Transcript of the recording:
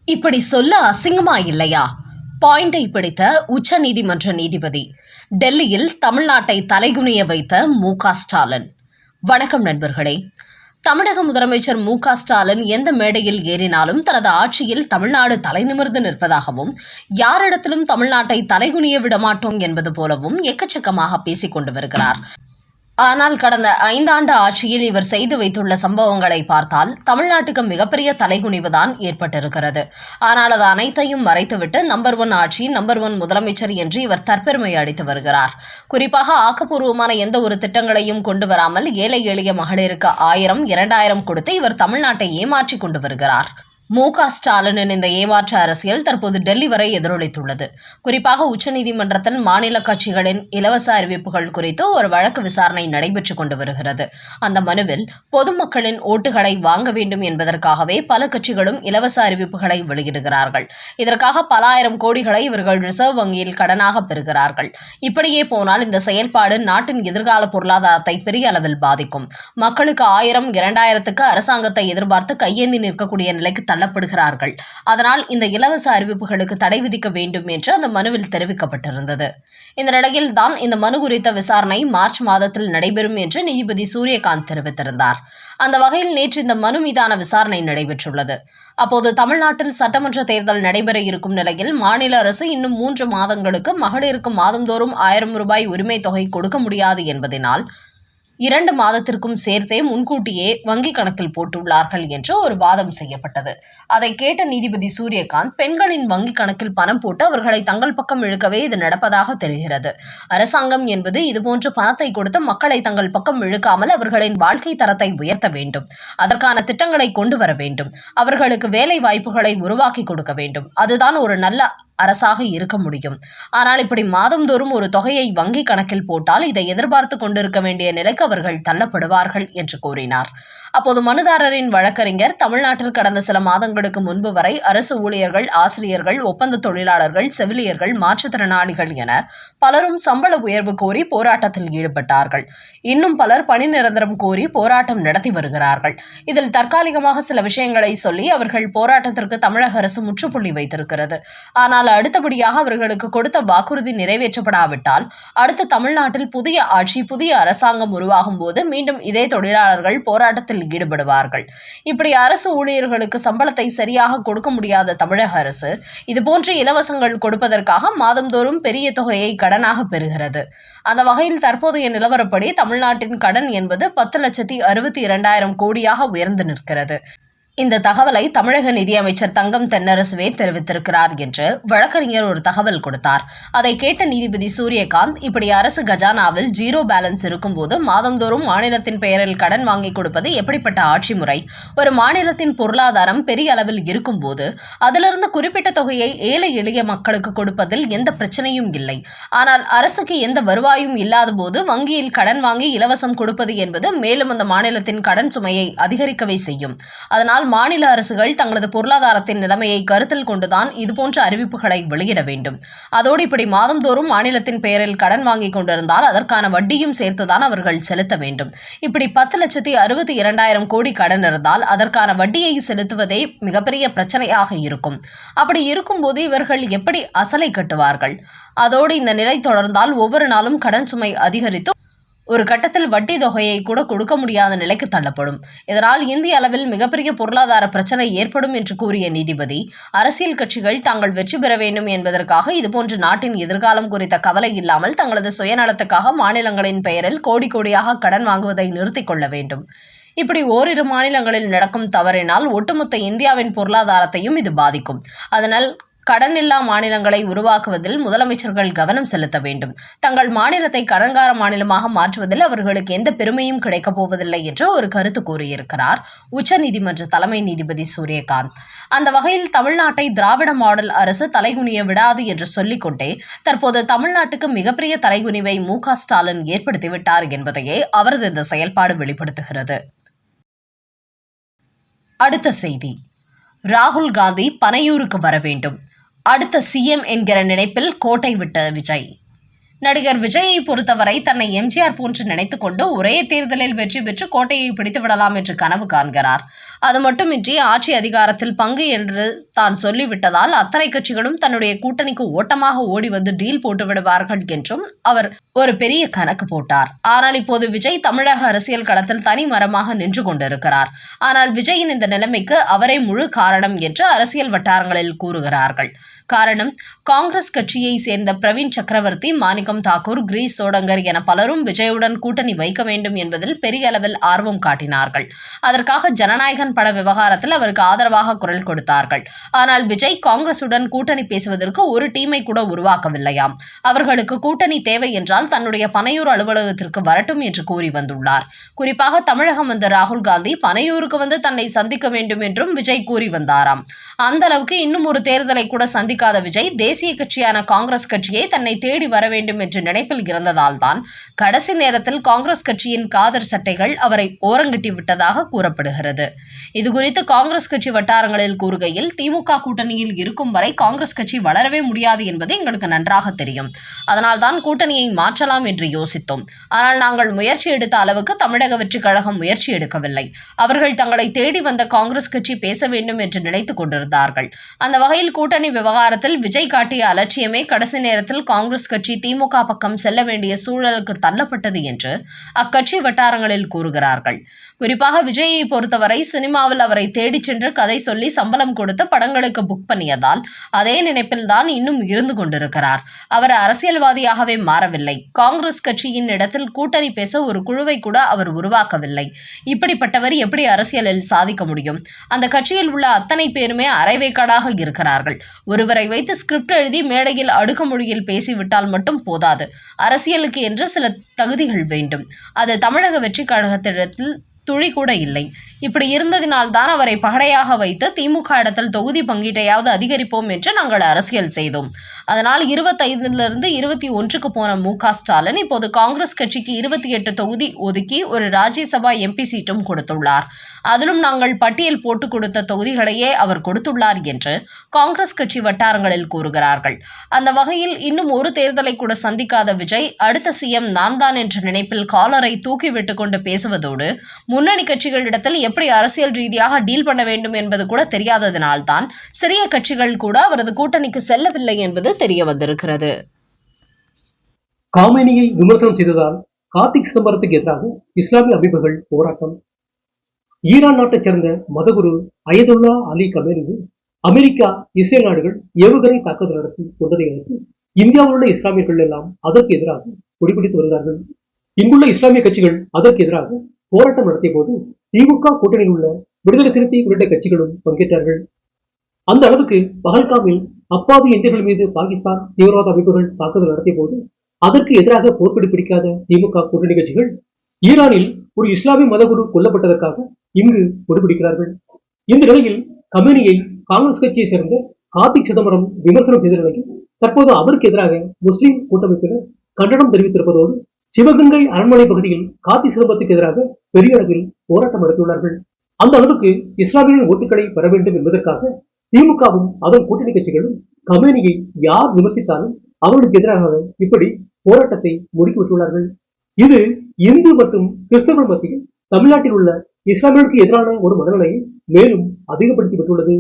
இப்படி சொல்ல அசிங்கமா இல்லையா? பாயிண்டை பிடித்த உச்ச நீதிமன்ற நீதிபதி. டெல்லியில் தமிழ்நாட்டை தலைகுனிய வைத்த மு.க.ஸ்டாலின். வணக்கம் நண்பர்களே. தமிழக முதலமைச்சர் மு.க.ஸ்டாலின் எந்த மேடையில் ஏறினாலும் தனது ஆட்சியில் தமிழ்நாடு தலைநிமிர்ந்து நிற்பதாகவும், யாரிடத்திலும் தமிழ்நாட்டை தலைகுனிய விடமாட்டோம் என்பது போலவும் எக்கச்சக்கமாக பேசிக் கொண்டு வருகிறார். ஆனால் கடந்த 5 ஆண்டு ஆட்சியில் இவர் செய்து வைத்துள்ள சம்பவங்களை பார்த்தால் தமிழ்நாட்டுக்கு மிகப்பெரிய தலைகுனிவுதான் ஏற்பட்டிருக்கிறது. ஆனால் அது அனைத்தையும் மறைத்துவிட்டு நம்பர் 1 ஆட்சி, நம்பர் 1 முதலமைச்சர் என்று இவர் தற்பெருமை அடித்து வருகிறார். குறிப்பாக ஆக்கப்பூர்வமான எந்த ஒரு திட்டங்களையும் கொண்டு வராமல் ஏழை எளிய மகளிருக்கு 1000, 2000 கொடுத்து இவர் தமிழ்நாட்டை ஏமாற்றி கொண்டு வருகிறார். மு.க.ஸ்டாலினின் இந்த ஏமாற்று அரசியல் தற்போது டெல்லி வரை எதிரொலித்துள்ளது. குறிப்பாக உச்சநீதிமன்றத்தில் மாநில கட்சிகளின் இலவச அறிவிப்புகள் குறித்து ஒரு வழக்கு விசாரணை நடைபெற்றுக் கொண்டு வருகிறது. அந்த மனுவில் பொதுமக்களின் ஓட்டுகளை வாங்க வேண்டும் என்பதற்காகவே பல கட்சிகளும் இலவச அறிவிப்புகளை வெளியிடுகிறார்கள். இதற்காக பல ஆயிரம் கோடிகளை இவர்கள் ரிசர்வ் வங்கியில் கடனாக பெறுகிறார்கள். இப்படியே போனால் இந்த செயல்பாடு நாட்டின் எதிர்கால பொருளாதாரத்தை பெரிய அளவில் பாதிக்கும். மக்களுக்கு 1000, 2000க்கு அரசாங்கத்தை எதிர்பார்த்து கையேந்தி நிற்கக்கூடிய நிலைக்கு தள்ளப்படுகிறார்கள். அதனால் இந்த இலவச அறிவிப்புகளுக்கு தடை விதிக்க வேண்டும் என்று அந்த மனுவில் தெரிவிக்கப்பட்டிருந்தது. இந்த நிலையில் தான் இந்த மனு குறித்த விசாரணை மார்ச் மாதத்தில் நடைபெறும் என்று நீதிபதி சூரியகாந்த் தெரிவித்திருந்தார். அந்த வகையில் நேற்று இந்த மனு மீதான விசாரணை நடைபெற்றுள்ளது. அப்போது தமிழ்நாட்டில் சட்டமன்ற தேர்தல் நடைபெற இருக்கும் நிலையில் மாநில அரசு இன்னும் 3 மாதங்களுக்கு மகளிருக்கு மாதந்தோறும் 1000 ரூபாய் உரிமை தொகை கொடுக்க முடியாது என்பதனால் 2 மாதத்திற்கும் சேர்த்தே முன்கூட்டியே வங்கி கணக்கில் போட்டுள்ளார்கள் என்று ஒரு வாதம் செய்யப்பட்டது. அதை கேட்ட நீதிபதி சூரியகாந்த், பெண்களின் வங்கி கணக்கில் பணம் போட்டு அவர்களை தங்கள் பக்கம் இழுக்கவே இது நடப்பதாக தெரிகிறது. அரசாங்கம் என்பது இதுபோன்ற பணத்தை கொடுத்து மக்களை தங்கள் பக்கம் இழுக்காமல் அவர்களின் வாழ்க்கை தரத்தை உயர்த்த வேண்டும். அதற்கான திட்டங்களை கொண்டு வர வேண்டும். அவர்களுக்கு வேலை வாய்ப்புகளை உருவாக்கி கொடுக்க வேண்டும். அதுதான் ஒரு நல்ல அரசாக இருக்க முடியும். ஆனால் இப்படி மாதந்தோறும் ஒரு தொகையை வங்கி கணக்கில் போட்டால் இதை எதிர்பார்த்து கொண்டிருக்க வேண்டிய நிலைக்கு அவர்கள் தள்ளப்படுவார்கள் என்று கூறினார். அப்போது மனுதாரரின் வழக்கறிஞர், தமிழ்நாட்டில் கடந்த சில மாதங்களுக்கு முன்பு வரை அரசு ஊழியர்கள், ஆசிரியர்கள், ஒப்பந்த தொழிலாளர்கள், செவிலியர்கள், மாற்றுத்திறனாளிகள் என பலரும் சம்பள உயர்வு கோரி போராட்டத்தில் ஈடுபட்டார்கள். இன்னும் பலர் பணி நிரந்தரம் கோரி போராட்டம் நடத்தி வருகிறார்கள். இதில் தற்காலிகமாக சில விஷயங்களை சொல்லி அவர்கள் போராட்டத்திற்கு தமிழக அரசு முற்றுப்புள்ளி வைத்திருக்கிறது. ஆனால் அடுத்தபடியாக அவர்களுக்கு கொடுத்த வாக்குறுதி நிறைவேற்றப்படாவிட்டால் அடுத்த தமிழ்நாட்டில் புதிய ஆட்சி, புதிய அரசாங்கம் உருவாகும் போது மீண்டும் இதே தொழிலாளர்கள் போராட்டத்தில் ஈடுபடுவார்கள். இப்படி அரசு ஊழியர்களுக்கு சம்பளத்தை சரியாக கொடுக்க முடியாத தமிழக அரசு இதுபோன்ற இலவசங்கள் கொடுப்பதற்காக மாதந்தோறும் பெரிய தொகையை கடனாக பெறுகிறது. அந்த வகையில் தற்போதைய நிலவரப்படி தமிழ்நாட்டின் கடன் என்பது 10,62,000 கோடியாக உயர்ந்து நிற்கிறது. இந்த தகவலை தமிழக நிதியமைச்சர் தங்கம் தென்னரசுவே தெரிவித்திருக்கிறார் என்று வழக்கறிஞர் ஒரு தகவல் கொடுத்தார். அதை கேட்ட நீதிபதி சூரியகாந்த், இப்படி அரசு கஜானாவில் 0 பேலன்ஸ் இருக்கும்போது மாதந்தோறும் மாநிலத்தின் பெயரில் கடன் வாங்கி கொடுப்பது எப்படிப்பட்ட ஆட்சி முறை? ஒரு மாநிலத்தின் பொருளாதாரம் பெரிய அளவில் இருக்கும்போது அதிலிருந்து குறிப்பிட்ட தொகையை ஏழை எளிய மக்களுக்கு கொடுப்பதில் எந்த பிரச்சனையும் இல்லை. ஆனால் அரசுக்கு எந்த வருவாயும் இல்லாத போது வங்கியில் கடன் வாங்கி இலவசம் கொடுப்பது என்பது மேலும் அந்த மாநிலத்தின் கடன் சுமையை அதிகரிக்கவே செய்யும். அதனால் மாநில அரசுகள் தங்களது பொருளாதாரத்தின் நிலைமையை கருத்தில் கொண்டுதான் இதுபோன்ற அறிவிப்புகளை வெளியிட வேண்டும். அதோடு இப்படி மாதந்தோறும் மாநிலத்தின் பெயரில் கடன் வாங்கிக் கொண்டிருந்தால் அதற்கான வட்டியும் சேர்த்துதான் அவர்கள் செலுத்த வேண்டும். இப்படி 10,62,000 கோடி கடன் இருந்தால் அதற்கான வட்டியை செலுத்துவதே மிகப்பெரிய பிரச்சனையாக இருக்கும். அப்படி இருக்கும்போது இவர்கள் எப்படி அசலை கட்டுவார்கள்? அதோடு இந்த நிலை தொடர்ந்தால் ஒவ்வொரு நாளும் கடன் சுமை அதிகரித்து ஒரு கட்டத்தில் வட்டி தொகையை கூட கொடுக்க முடியாத நிலைக்கு தள்ளப்படும். இதனால் இந்திய அளவில் மிகப்பெரிய பொருளாதார பிரச்சனை ஏற்படும் என்று கூறிய நீதிபதி, அரசியல் கட்சிகள் தாங்கள் வெற்றி பெற வேண்டும் என்பதற்காக இதுபோன்ற நாட்டின் எதிர்காலம் குறித்த கவலை இல்லாமல் தங்களது சுயநலத்துக்காக மாநிலங்களின் பெயரில் கோடி கோடியாக கடன் வாங்குவதை நிறுத்திக் கொள்ள வேண்டும். இப்படி ஓரிரு மாநிலங்களில் நடக்கும் தவறினால் ஒட்டுமொத்த இந்தியாவின் பொருளாதாரத்தையும் இது பாதிக்கும். அதனால் கடன் இல்லா மாநிலங்களை உருவாக்குவதில் முதலமைச்சர்கள் கவனம் செலுத்த வேண்டும். தங்கள் மாநிலத்தை கடன்கார மாநிலமாக மாற்றுவதில் அவர்களுக்கு எந்த பெருமையும் கிடைக்கப் போவதில்லை என்று ஒரு கருத்து கூறியிருக்கிறார் உச்சநீதிமன்ற தலைமை நீதிபதி சூரியகாந்த். அந்த வகையில் தமிழ்நாட்டை திராவிட மாடல் அரசு தலைகுனிய விடாது என்று சொல்லிக்கொண்டே தற்போது தமிழ்நாட்டுக்கு மிகப்பெரிய தலைகுனிவை மு.க.ஸ்டாலின் ஏற்படுத்திவிட்டார் என்பதையே அவரது இந்த செயல்பாடு வெளிப்படுத்துகிறது. அடுத்த செய்தி. ராகுல் காந்தி பனையூருக்கு வர வேண்டும். அடுத்த சிஎம் என்கிற நினைப்பில் கோட்டை விட்ட விஜய். நடிகர் விஜயை பொறுத்தவரை தன்னை எம்ஜிஆர் போன்று நினைத்துக் கொண்டு ஒரே தேர்தலில் வெற்றி பெற்று கோட்டையை பிடித்து விடலாம் என்று கனவு காண்கிறார். அது மட்டுமின்றி ஆட்சி அதிகாரத்தில் பங்கு என்று தான் சொல்லிவிட்டதால் அத்தனை கட்சிகளும் தன்னுடைய கூட்டணிக்கு ஓட்டமாக ஓடி வந்து டீல் போட்டு விடுவார்கள் என்றும் அவர் ஒரு பெரிய கணக்கு போட்டார். ஆனால் இப்போது விஜய் தமிழக அரசியல் களத்தில் தனி மரமாக நின்று கொண்டிருக்கிறார். ஆனால் விஜயின் இந்த நிலைமைக்கு அவரே முழு காரணம் என்று அரசியல் வட்டாரங்களில் கூறுகிறார்கள். காரணம், காங்கிரஸ் கட்சியை சேர்ந்த பிரவீன் சக்கரவர்த்தி, மாணிக்கம் தாக்கூர், கிரீஷ் சோடங்கர் என பலரும் விஜயுடன் கூட்டணி வைக்க வேண்டும் என்பதில் பெரிய அளவில் ஆர்வம் காட்டினார்கள். அதற்காக ஜனநாயகன் பட விவகாரத்தில் அவருக்கு ஆதரவாக குரல் கொடுத்தார்கள். ஆனால் விஜய் காங்கிரசுடன் கூட்டணி பேசுவதற்கு ஒரு டீமை கூட உருவாக்கவில்லையாம். அவர்களுக்கு கூட்டணி தேவை என்றால் தன்னுடைய பனையூர் அலுவலகத்திற்கு வரட்டும் என்று கூறி வந்துள்ளார். குறிப்பாக தமிழகம் வந்த ராகுல் காந்தி பனையூருக்கு வந்து தன்னை சந்திக்க வேண்டும் என்றும் விஜய் கூறி வந்தாராம். அந்த அளவுக்கு இன்னும் ஒரு தேர்தலை கூட சந்திக்காத விஜய் தேசிய கட்சியான காங்கிரஸ் கட்சியை தன்னை தேடி வர வேண்டும் என்ற நினைப்பில் இருந்ததால் தான் கடைசி நேரத்தில் காங்கிரஸ் கட்சியின் காதர் சட்டைகள் அவரை ஓரங்கட்டி விட்டதாக கூறப்படுகிறது. இதுகுறித்து காங்கிரஸ் கட்சி வட்டாரங்களில் கூறுகையில், திமுக கூட்டணியில் இருக்கும் வரை காங்கிரஸ் கட்சி வளரவே முடியாது என்பது எங்களுக்கு நன்றாக தெரியும். அதனால்தான் கூட்டணியை மாற்றலாம் என்று யோசித்தோம். ஆனால் நாங்கள் முயற்சி எடுத்த அளவுக்கு தமிழக வெற்றி கழகம் முயற்சி எடுக்கவில்லை. அவர்கள் தங்களை தேடி வந்த காங்கிரஸ் கட்சி பேச வேண்டும் என்று நினைத்துக் கொண்டிருந்தார்கள். அந்த வகையில் கூட்டணி விவகாரத்தில் விஜய் காட்டிய அலட்சியமே கடைசி நேரத்தில் காங்கிரஸ் கட்சி திமுக பக்கம் செல்ல வேண்டிய சூழலுக்கு தள்ளப்பட்டது என்று அக்கட்சி வட்டாரங்களில் கூறுகிறார்கள். குறிப்பாக விஜயை பொறுத்தவரை சினிமாவில் அவரை தேடிச் சென்று கதை சொல்லி சம்பளம் கொடுத்து படங்களுக்கு புக் பண்ணியதால் அதே நினைப்பில் தான் இன்னும் இருந்து கொண்டிருக்கிறார். அவர் அரசியல்வாதியாகவே மாறவில்லை. காங்கிரஸ் கட்சியின் இடத்தில் கூட்டணி பேச ஒரு குழுவை கூட அவர் உருவாக்கவில்லை. இப்படிப்பட்டவர் எப்படி அரசியலில் சாதிக்க முடியும்? அந்த கட்சியில் உள்ள அத்தனை பேருமே அரைவேக்காடாக இருக்கிறார்கள். ஒருவரை வைத்து ஸ்கிரிப்ட் எழுதி மேடையில் அடுக்குமொழியில் பேசிவிட்டால் மட்டும் போதாது. அரசியலுக்கு என்று சில தகுதிகள் வேண்டும். அது தமிழக வெற்றி கழகத்திடத்தில் துளி கூட இல்லை. இப்படி இருந்ததினால்தான் அவரை பகடையாக வைத்து திமுக இடத்தில் தொகுதி பங்கீட்டையாவது அதிகரிப்போம் என்று நாங்கள் அரசியல் செய்தோம். அதனால் 25லிருந்து 21க்கு போன மு.க. ஸ்டாலின் இப்போது காங்கிரஸ் கட்சிக்கு 28 தொகுதி ஒதுக்கி ஒரு ராஜ்யசபா எம்பி சீட்டும் கொடுத்துள்ளார். அதிலும் நாங்கள் பட்டியல் போட்டு கொடுத்த தொகுதிகளையே அவர் கொடுத்துள்ளார் என்று காங்கிரஸ் கட்சி வட்டாரங்களில் கூறுகிறார்கள். அந்த வகையில் இன்னும் ஒரு தேர்தலை கூட சந்திக்காத விஜய் அடுத்த சிஎம் நான் தான் என்ற நினைப்பில் காலரை தூக்கிவிட்டுக் கொண்டு பேசுவதோடு முன்னணி கட்சிகளிடத்தில் எப்படி அரசியல் ரீதியாக டீல் பண்ண வேண்டும் என்பது கூட தெரியாததினால்தான் சிறிய கட்சிகள் கூட அவரது கூட்டணிக்கு செல்லவில்லை என்பது தெரிய வந்திருக்கிறது. காமினியை விமர்சனம் செய்ததால் கார்த்திக் சிதம்பரத்துக்கு எதிராக இஸ்லாமிய அமைப்புகள் போராட்டம். ஈரான் நாட்டைச் சேர்ந்த மதகுரு அயதுல்லா அலி கமேனியை அமெரிக்கா, இஸ்ரேல் நாடுகள் ஏவுகணை தாக்குதல் நடத்தி கொண்டதை அடுத்து இந்தியாவில் உள்ள இஸ்லாமியர்கள் எல்லாம் அதற்கு எதிராக கொடிபிடித்து வருகிறார்கள். இங்குள்ள இஸ்லாமிய கட்சிகள் அதற்கு எதிராக போராட்டம் நடத்திய போது திமுக கூட்டணியில் உள்ள விடுதலை சிறுத்தை உள்ளிட்ட கட்சிகளும் பங்கேற்றார்கள். அந்த அளவுக்கு பகல்காமில் அப்பாவி இந்தியர்கள் மீது பாகிஸ்தான் தீவிரவாத அமைப்புகள் தாக்குதல் நடத்திய போது அதற்கு எதிராக போர்க்கொடி பிடிக்காத திமுக கூட்டணி கட்சிகள் ஈரானில் ஒரு இஸ்லாமிய மதகுரு கொல்லப்பட்டதற்காக இங்கு கொடிபிடிக்கிறார்கள். இந்த நிலையில் கமேனியை காங்கிரஸ் கட்சியை சேர்ந்த கார்த்திக் சிதம்பரம் விமர்சனம் செய்த நிலையில் தற்போது அவருக்கு எதிராக முஸ்லிம் கூட்டமைப்பினர் கண்டனம் தெரிவித்திருப்பதோடு சிவகங்கை அரண்மனை பகுதியில் கார்த்திக் சிதம்பரத்துக்கு எதிராக பெரிய அளவில் போராட்டம் நடத்தியுள்ளார்கள். அந்த அளவுக்கு இஸ்லாமியர்களின் ஓட்டுக்களை பெற வேண்டும் என்பதற்காக திமுகவும் அதன் கூட்டணி கட்சிகளும் கமேனியை யார் விமர்சித்தாலும் அவர்களுக்கு எதிராக இப்படி போராட்டத்தை முடுக்கிவிட்டுள்ளார்கள். இது இந்து மற்றும் கிறிஸ்தவர்கள் மத்தியில் தமிழ்நாட்டில் உள்ள இஸ்லாமியர்களுக்கு எதிரான ஒரு மனநிலையை மேலும் அதிகப்படுத்தி விட்டுள்ளது.